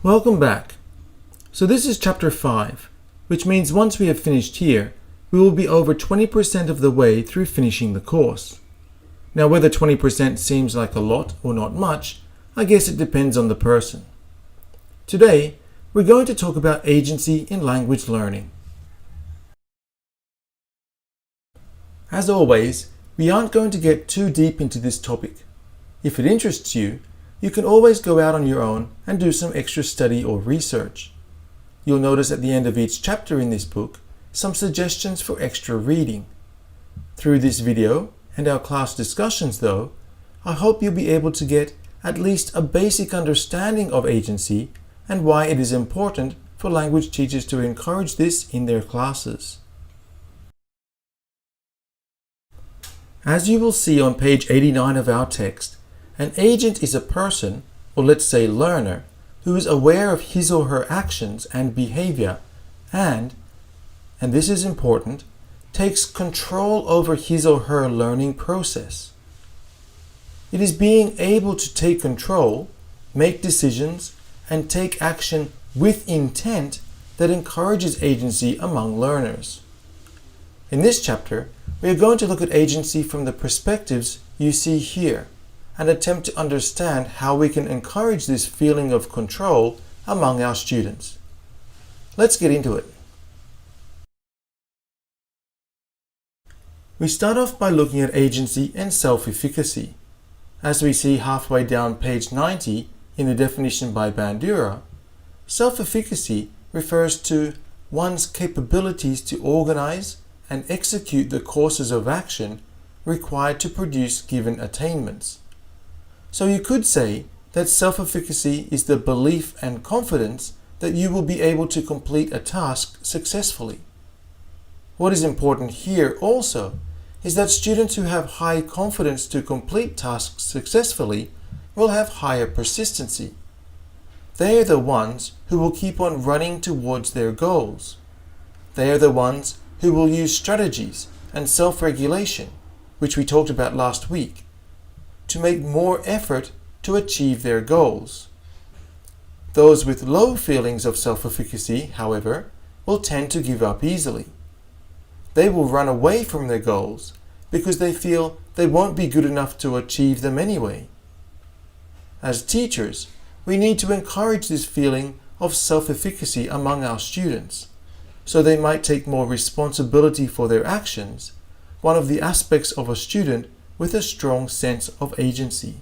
Welcome back. So this is chapter 5, which means once we have finished here, we will be over 20% of the way through finishing the course. Now whether 20% seems like a lot or not much, I guess it depends on the person. Today, we're going to talk about agency in language learning. As always, we aren't going to get too deep into this topic. If it interests you, you can always go out on your own and do some extra study or research. You'll notice at the end of each chapter in this book some suggestions for extra reading. Through this video and our class discussions though, I hope you'll be able to get at least a basic understanding of agency and why it is important for language teachers to encourage this in their classes. As you will see on page 89 of our text, an agent is a person, or let's say learner, who is aware of his or her actions and behavior and this is important, takes control over his or her learning process. It is being able to take control, make decisions, and take action with intent that encourages agency among learners. In this chapter, we are going to look at agency from the perspectives you see here and attempt to understand how we can encourage this feeling of control among our students. Let's get into it. We start off by looking at agency and self-efficacy. As we see halfway down page 90 in the definition by Bandura, self-efficacy refers to one's capabilities to organize and execute the courses of action required to produce given attainments. So you could say that self-efficacy is the belief and confidence that you will be able to complete a task successfully. What is important here also is that students who have high confidence to complete tasks successfully will have higher persistency. They are the ones who will keep on running towards their goals. They are the ones who will use strategies and self-regulation, which we talked about last week, to make more effort to achieve their goals. Those with low feelings of self-efficacy, however, will tend to give up easily. They will run away from their goals because they feel they won't be good enough to achieve them anyway. As teachers, we need to encourage this feeling of self-efficacy among our students, so they might take more responsibility for their actions, one of the aspects of a student with a strong sense of agency.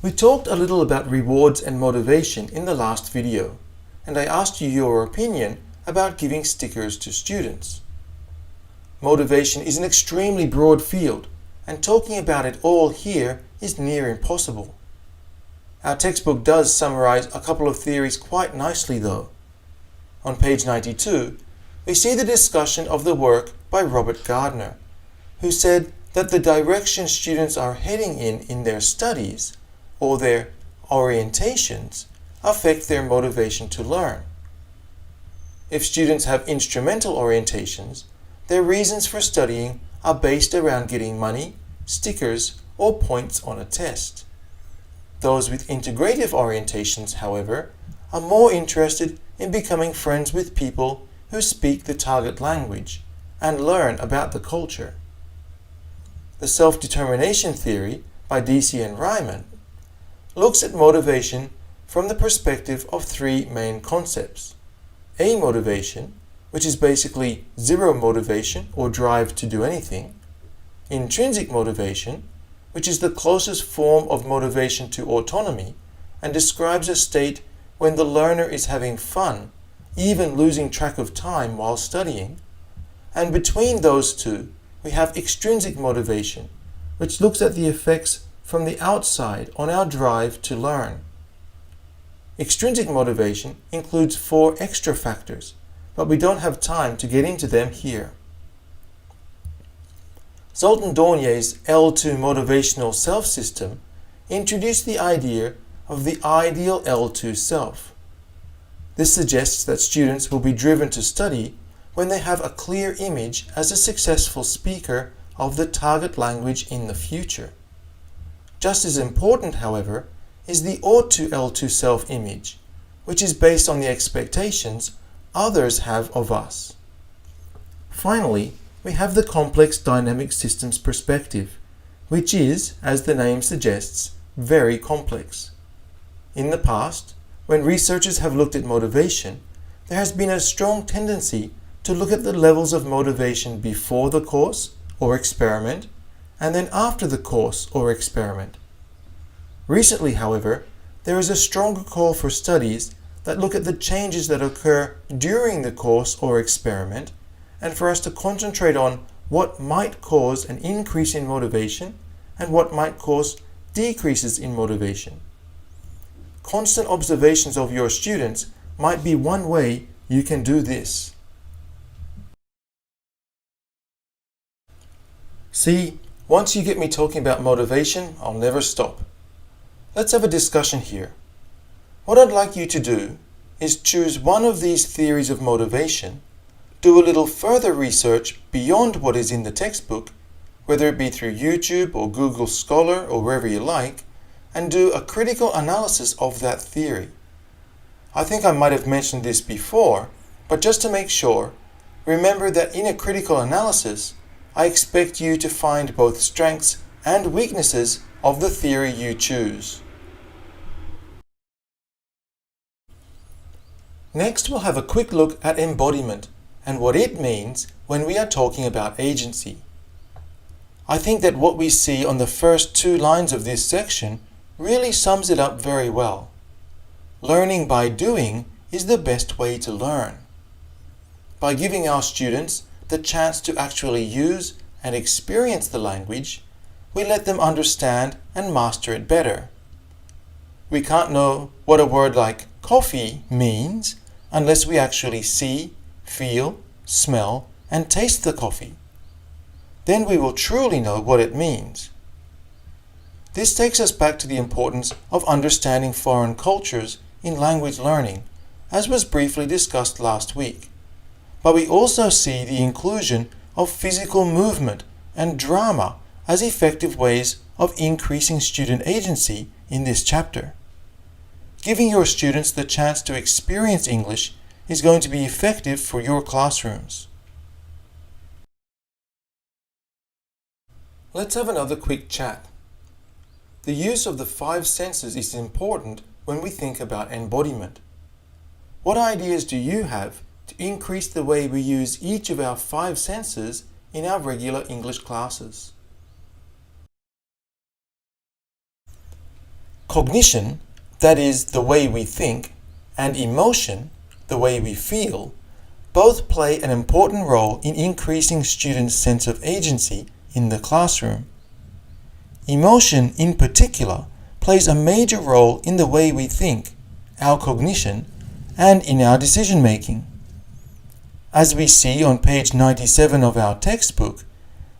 We talked a little about rewards and motivation in the last video, and I asked you your opinion about giving stickers to students. Motivation is an extremely broad field, and talking about it all here is near impossible. Our textbook does summarize a couple of theories quite nicely though. On page 92, we see the discussion of the work by Robert Gardner, who said that the direction students are heading in their studies, or their orientations, affect their motivation to learn. If students have instrumental orientations, their reasons for studying are based around getting money, stickers, or points on a test. Those with integrative orientations, however, are more interested in becoming friends with people who speak the target language and learn about the culture. The self-determination theory by Deci and Ryman looks at motivation from the perspective of three main concepts. A motivation, which is basically zero motivation or drive to do anything. Intrinsic motivation, which is the closest form of motivation to autonomy and describes a state when the learner is having fun, even losing track of time while studying. And between those two, we have extrinsic motivation, which looks at the effects from the outside on our drive to learn. Extrinsic motivation includes 4 extra factors, but we don't have time to get into them here. Zoltan Dornier's L2 motivational self system introduced the idea of the ideal L2 self. This suggests that students will be driven to study when they have a clear image as a successful speaker of the target language in the future. Just as important, however, is the ought to L2 self-image, which is based on the expectations others have of us. Finally, we have the complex dynamic systems perspective, which is, as the name suggests, very complex. In the past, when researchers have looked at motivation, there has been a strong tendency to look at the levels of motivation before the course or experiment, and then after the course or experiment. Recently, however, there is a stronger call for studies that look at the changes that occur during the course or experiment, and for us to concentrate on what might cause an increase in motivation and what might cause decreases in motivation. Constant observations of your students might be one way you can do this. See, once you get me talking about motivation, I'll never stop. Let's have a discussion here. What I'd like you to do is choose one of these theories of motivation, do a little further research beyond what is in the textbook, whether it be through YouTube or Google Scholar or wherever you like, and do a critical analysis of that theory. I think I might have mentioned this before, but just to make sure, remember that in a critical analysis, I expect you to find both strengths and weaknesses of the theory you choose. Next, we'll have a quick look at embodiment and what it means when we are talking about agency. I think that what we see on the first 2 lines of this section really sums it up very well. Learning by doing is the best way to learn. By giving our students the chance to actually use and experience the language, we let them understand and master it better. We can't know what a word like coffee means unless we actually see, feel, smell, and taste the coffee. Then we will truly know what it means. This takes us back to the importance of understanding foreign cultures in language learning, as was briefly discussed last week. But we also see the inclusion of physical movement and drama as effective ways of increasing student agency in this chapter. Giving your students the chance to experience English is going to be effective for your classrooms. Let's have another quick chat. The use of the 5 senses is important when we think about embodiment. What ideas do you have to increase the way we use each of our 5 senses in our regular English classes? Cognition, that is, the way we think, and emotion, the way we feel, both play an important role in increasing students' sense of agency in the classroom. Emotion, in particular, plays a major role in the way we think, our cognition, and in our decision-making. As we see on page 97 of our textbook,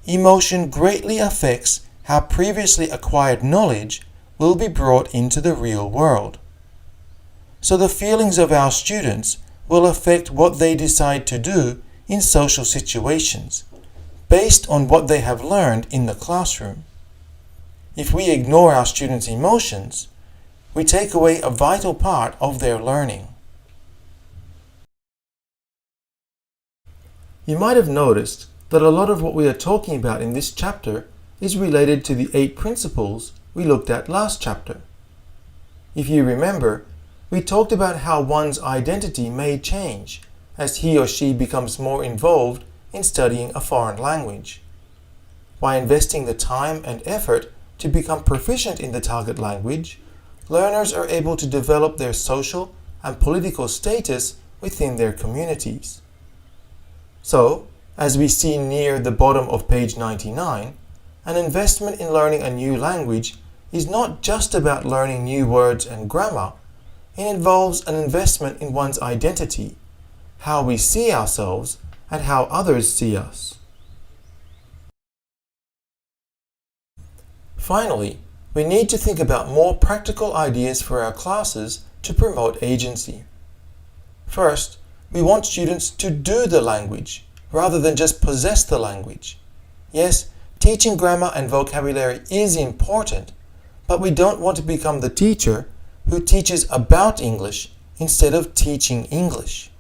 emotion greatly affects how previously acquired knowledge will be brought into the real world. So the feelings of our students will affect what they decide to do in social situations, based on what they have learned in the classroom. If we ignore our students' emotions, we take away a vital part of their learning. You might have noticed that a lot of what we are talking about in this chapter is related to the 8 principles we looked at last chapter. If you remember, we talked about how one's identity may change as he or she becomes more involved in studying a foreign language. By investing the time and effort to become proficient in the target language, learners are able to develop their social and political status within their communities. So, as we see near the bottom of page 99, an investment in learning a new language is not just about learning new words and grammar. It involves an investment in one's identity, how we see ourselves, and how others see us. Finally, we need to think about more practical ideas for our classes to promote agency. First, we want students to do the language rather than just possess the language. Yes, teaching grammar and vocabulary is important, but we don't want to become the teacher who teaches about English instead of teaching English.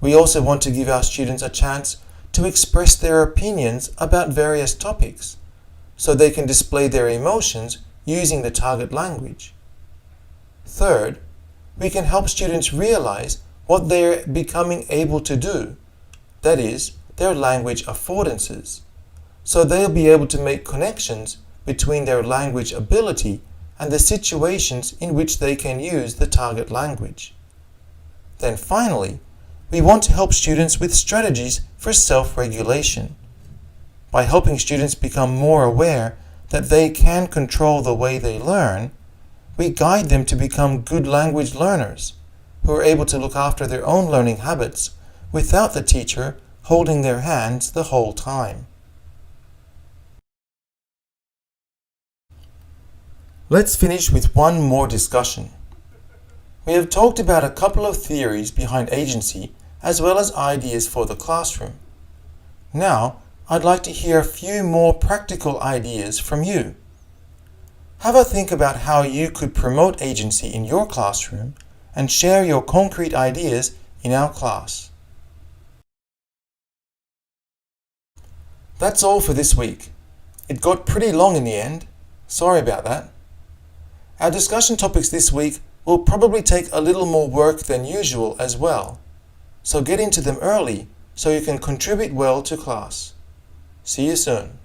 We also want to give our students a chance to express their opinions about various topics, so they can display their emotions using the target language. Third, we can help students realize what they're becoming able to do, that is, their language affordances, so they'll be able to make connections between their language ability and the situations in which they can use the target language. Then finally, we want to help students with strategies for self-regulation. By helping students become more aware that they can control the way they learn, we guide them to become good language learners who are able to look after their own learning habits without the teacher holding their hands the whole time. Let's finish with one more discussion. We have talked about a couple of theories behind agency as well as ideas for the classroom. Now, I'd like to hear a few more practical ideas from you. Have a think about how you could promote agency in your classroom and share your concrete ideas in our class. That's all for this week. It got pretty long in the end. Sorry about that. Our discussion topics this week will probably take a little more work than usual as well, so get into them early so you can contribute well to class. See you soon.